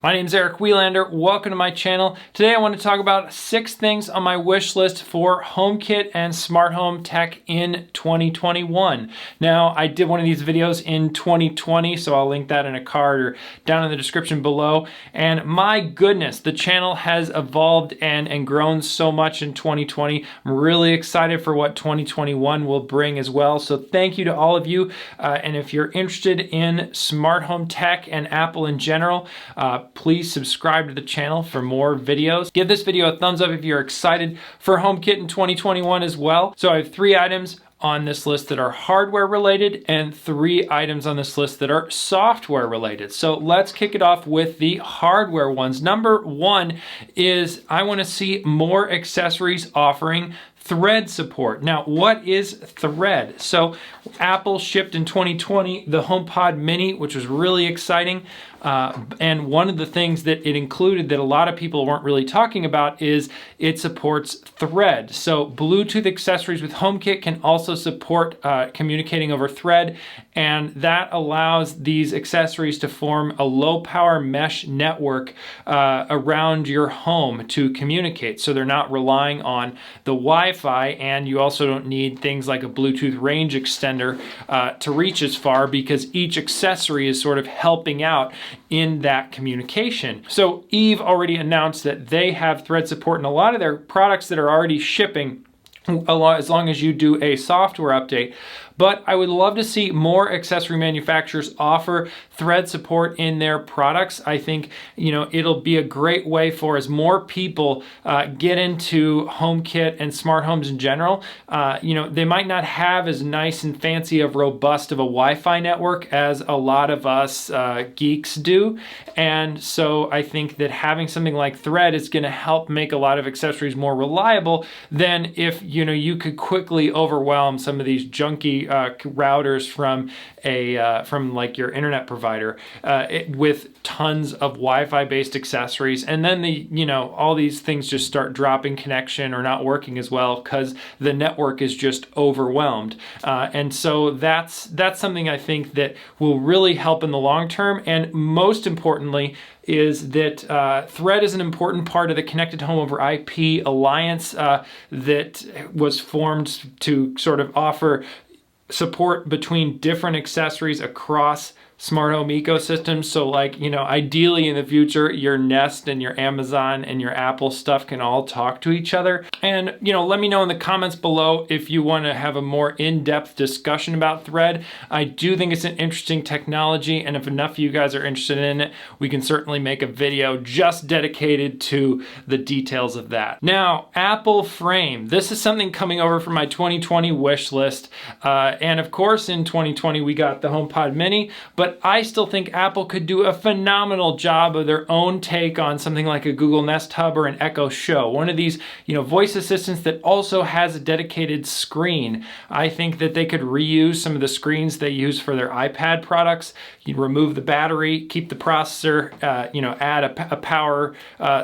My name is Eric Welander. Welcome to my channel. Today I want to talk about 6 things on my wish list for HomeKit and smart home tech in 2021. Now, I did one of these videos in 2020, so I'll link that in a card or down in the description below. And my goodness, the channel has evolved and grown so much in 2020. I'm really excited for what 2021 will bring as well. So thank you to all of you. And if you're interested in smart home tech and Apple in general, please subscribe to the channel for more videos. Give this video a thumbs up if you're excited for HomeKit in 2021 as well. So I have 3 items on this list that are hardware related and 3 items on this list that are software related. So let's kick it off with the hardware ones. Number 1 is I want to see more accessories offering Thread support. Now, what is Thread? So Apple shipped in 2020 the HomePod Mini, which was really exciting. And one of the things that it included that a lot of people weren't really talking about is it supports Thread. So Bluetooth accessories with HomeKit can also support communicating over Thread, and that allows these accessories to form a low power mesh network around your home to communicate. So they're not relying on the Wi-Fi, and you also don't need things like a Bluetooth range extender to reach as far, because each accessory is sort of helping out in that communication. So Eve already announced that they have Thread support in a lot of their products that are already shipping, as long as you do a software update. But I would love to see more accessory manufacturers offer Thread support in their products. I think, it'll be a great way for as more people get into HomeKit and smart homes in general. They might not have as nice and fancy of robust of a Wi-Fi network as a lot of us geeks do. And so I think that having something like Thread is going to help make a lot of accessories more reliable than if, you could quickly overwhelm some of these junky routers from like your internet provider with tons of Wi-Fi based accessories, and then all these things just start dropping connection or not working as well because the network is just overwhelmed. And so that's something I think that will really help in the long term. And most importantly is that Thread is an important part of the Connected Home over IP Alliance that was formed to sort of offer support between different accessories across smart home ecosystems. So ideally in the future, your Nest and your Amazon and your Apple stuff can all talk to each other. And, let me know in the comments below if you want to have a more in-depth discussion about Thread. I do think it's an interesting technology, and if enough of you guys are interested in it, we can certainly make a video just dedicated to the details of that. Now, Apple Frame. This is something coming over from my 2020 wish list. And of course, in 2020, we got the HomePod Mini, but I still think Apple could do a phenomenal job of their own take on something like a Google Nest Hub or an Echo Show. One of these, voice assistants that also has a dedicated screen. I think that they could reuse some of the screens they use for their iPad products. You remove the battery, keep the processor, add a power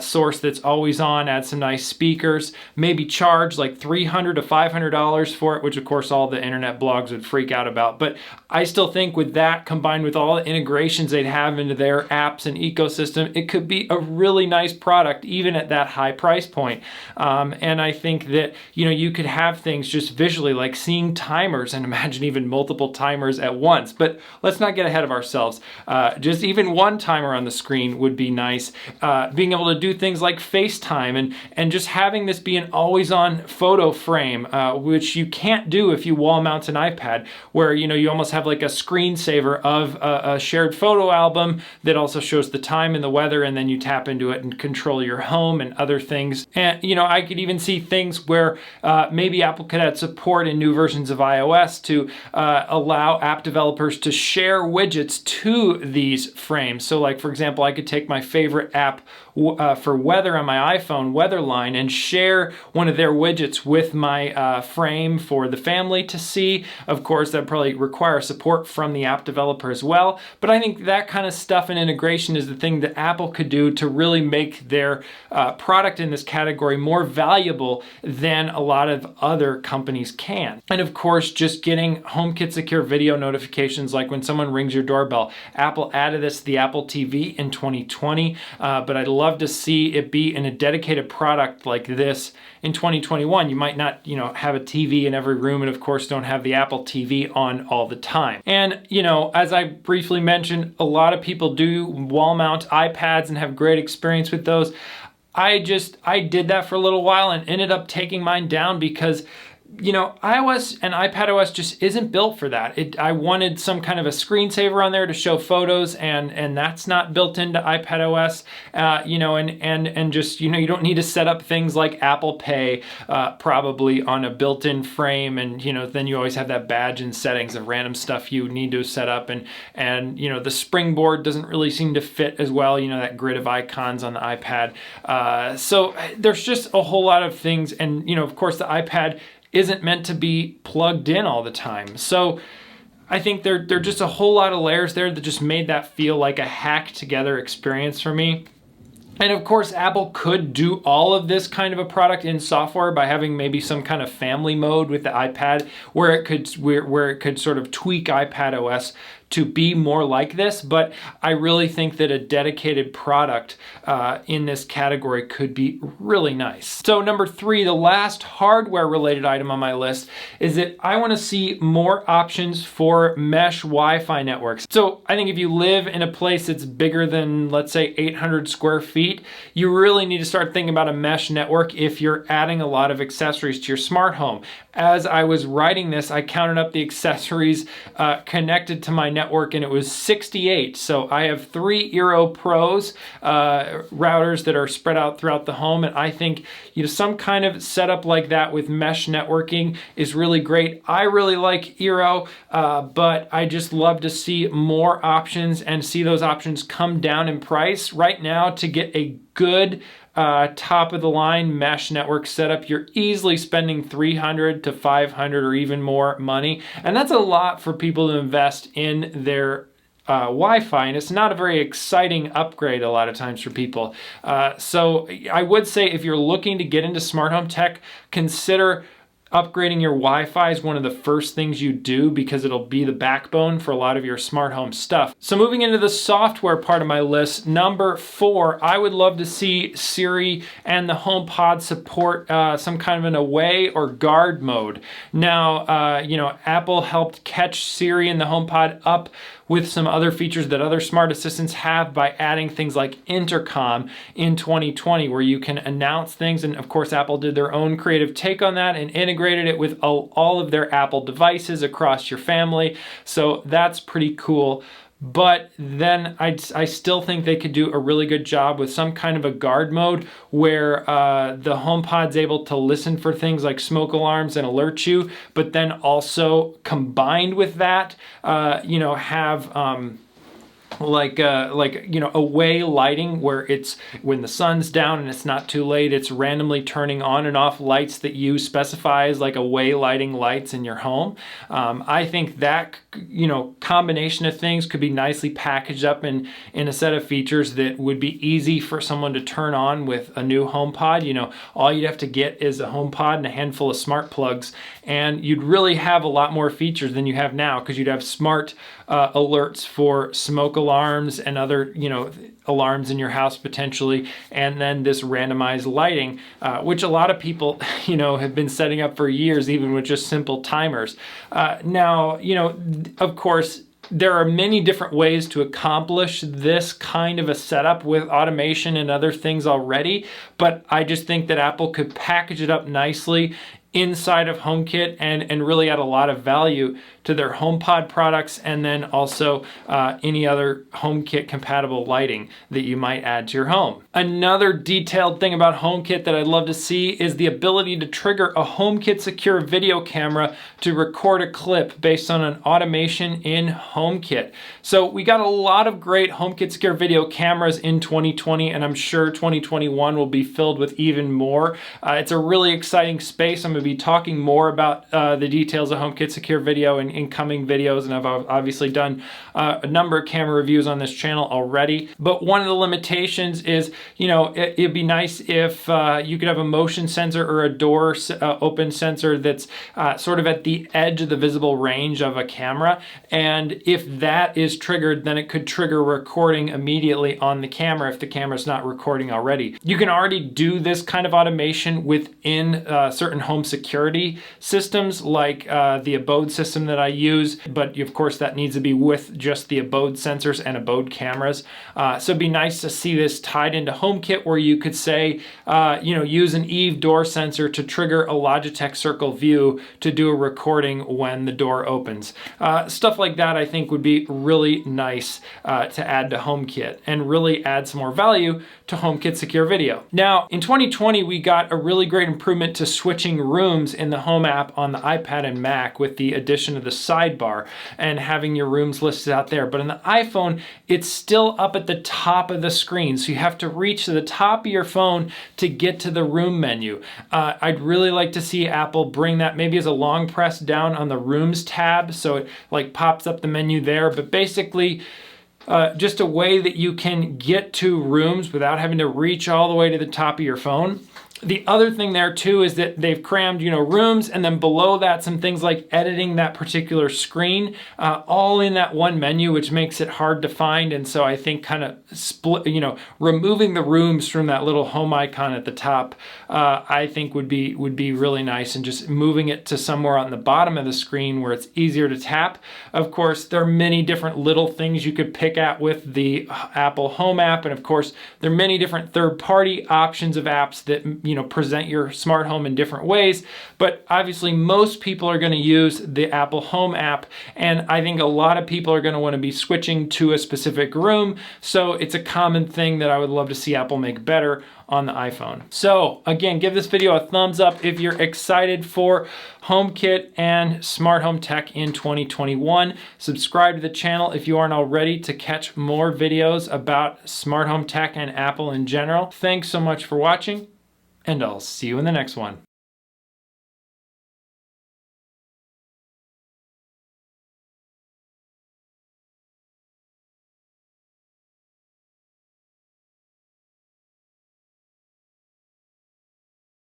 source that's always on, add some nice speakers, maybe charge like $300 to $500 for it, which of course all the internet blogs would freak out about. But I still think with that combined with all the integrations they'd have into their apps and ecosystem, it could be a really nice product even at that high price point. And I think that, you could have things just visually like seeing timers, and imagine even multiple timers at once. But let's not get ahead of ourselves. Just even one timer on the screen would be nice. Being able to do things like FaceTime and just having this be an always on photo frame, which you can't do if you wall mount an iPad, where, you almost have like a screensaver of a shared photo album that also shows the time and the weather, and then you tap into it and control your home and other things. And I could even see things where maybe Apple could add support in new versions of iOS to allow app developers to share widgets to these frames. So like, for example, I could take my favorite app for weather on my iPhone, Weatherline, and share one of their widgets with my frame for the family to see. Of course, that probably require support from the app developer as well. But I think that kind of stuff and integration is the thing that Apple could do to really make their product in this category more valuable than a lot of other companies can. And of course, just getting HomeKit secure video notifications, like when someone rings your doorbell. Apple added this to the Apple TV in 2020, but I'd love to see it be in a dedicated product like this in 2021. You might not, have a TV in every room, and of course don't have the Apple TV on all the time. And, as I briefly mentioned, a lot of people do wall mount iPads and have great experience with those. I did that for a little while and ended up taking mine down because iOS and iPadOS just isn't built for that. I wanted some kind of a screensaver on there to show photos, and that's not built into iPadOS. And just, you don't need to set up things like Apple Pay probably on a built-in frame, and then you always have that badge and settings of random stuff you need to set up, and the springboard doesn't really seem to fit as well. That grid of icons on the iPad. So there's just a whole lot of things, and of course the iPad isn't meant to be plugged in all the time. So I think there are just a whole lot of layers there that just made that feel like a hacked together experience for me. And of course, Apple could do all of this kind of a product in software by having maybe some kind of family mode with the iPad where it could sort of tweak iPadOS to be more like this, but I really think that a dedicated product in this category could be really nice. So number 3, the last hardware related item on my list is that I want to see more options for mesh Wi-Fi networks. So I think if you live in a place that's bigger than, let's say, 800 square feet, you really need to start thinking about a mesh network if you're adding a lot of accessories to your smart home. As I was writing this, I counted up the accessories connected to my network, and it was 68. So I have 3 Eero Pros routers that are spread out throughout the home, and I think some kind of setup like that with mesh networking is really great. I really like Eero, but I just love to see more options and see those options come down in price. Right now, to get a good top of the line mesh network setup, you're easily spending $300 to $500 or even more money. And that's a lot for people to invest in their Wi-Fi, and it's not a very exciting upgrade a lot of times for people. So I would say if you're looking to get into smart home tech, consider upgrading your Wi-Fi is one of the first things you do because it'll be the backbone for a lot of your smart home stuff. So moving into the software part of my list, number 4, I would love to see Siri and the HomePod support some kind of an away or guard mode. Now, Apple helped catch Siri and the HomePod up with some other features that other smart assistants have by adding things like intercom in 2020, where you can announce things. And of course, Apple did their own creative take on that and integrated it with all of their Apple devices across your family. So that's pretty cool. But then I still think they could do a really good job with some kind of a guard mode where the HomePod's able to listen for things like smoke alarms and alert you, but then also combined with that, have away lighting where it's when the sun's down and it's not too late, it's randomly turning on and off lights that you specify as like away lighting lights in your home. I think that combination of things could be nicely packaged up in a set of features that would be easy for someone to turn on with a new HomePod. All you'd have to get is a HomePod and a handful of smart plugs, and you'd really have a lot more features than you have now, because you'd have smart alerts for smoke alarms and other alarms in your house potentially, and then this randomized lighting, which a lot of people have been setting up for years, even with just simple timers. Now, of course, there are many different ways to accomplish this kind of a setup with automation and other things already, but I just think that Apple could package it up nicely inside of HomeKit and really add a lot of value to their HomePod products, and then also any other HomeKit compatible lighting that you might add to your home. Another detailed thing about HomeKit that I'd love to see is the ability to trigger a HomeKit secure video camera to record a clip based on an automation in HomeKit. So we got a lot of great HomeKit secure video cameras in 2020, and I'm sure 2021 will be filled with even more. It's a really exciting space. I'm going to be talking more about the details of HomeKit secure video in in coming videos, and I've obviously done a number of camera reviews on this channel already. But one of the limitations is, you know, it'd be nice if you could have a motion sensor or a door open sensor that's sort of at the edge of the visible range of a camera. And if that is triggered, then it could trigger recording immediately on the camera if the camera's not recording already. You can already do this kind of automation within certain home security systems like the Abode system that I use, but of course that needs to be with just the Abode sensors and Abode cameras. So it'd be nice to see this tied into HomeKit, where you could say, you know, use an Eve door sensor to trigger a Logitech Circle View to do a recording when the door opens. Stuff like that I think would be really nice to add to HomeKit and really add some more value to HomeKit Secure Video. Now, in 2020, we got a really great improvement to switching rooms in the Home app on the iPad and Mac with the addition of the sidebar and having your rooms listed out there. But on the iPhone, it's still up at the top of the screen. So you have to reach to the top of your phone to get to the room menu. I'd really like to see Apple bring that maybe as a long press down on the Rooms tab, so it like pops up the menu there. But basically, just a way that you can get to rooms without having to reach all the way to the top of your phone. The other thing there too is that they've crammed, you know, rooms, and then below that some things like editing that particular screen, all in that one menu, which makes it hard to find. And so I think kind of split, you know, removing the rooms from that little home icon at the top, I think would be really nice, and just moving it to somewhere on the bottom of the screen where it's easier to tap. Of course, there are many different little things you could pick at with the Apple Home app, and of course, there are many different third-party options of apps that, you know, present your smart home in different ways. But obviously most people are going to use the Apple Home app, and I think a lot of people are going to want to be switching to a specific room. So it's a common thing that I would love to see Apple make better on the iPhone. So again, give this video a thumbs up if you're excited for HomeKit and smart home tech in 2021. Subscribe to the channel if you aren't already to catch more videos about smart home tech and Apple in general. Thanks so much for watching, and I'll see you in the next one.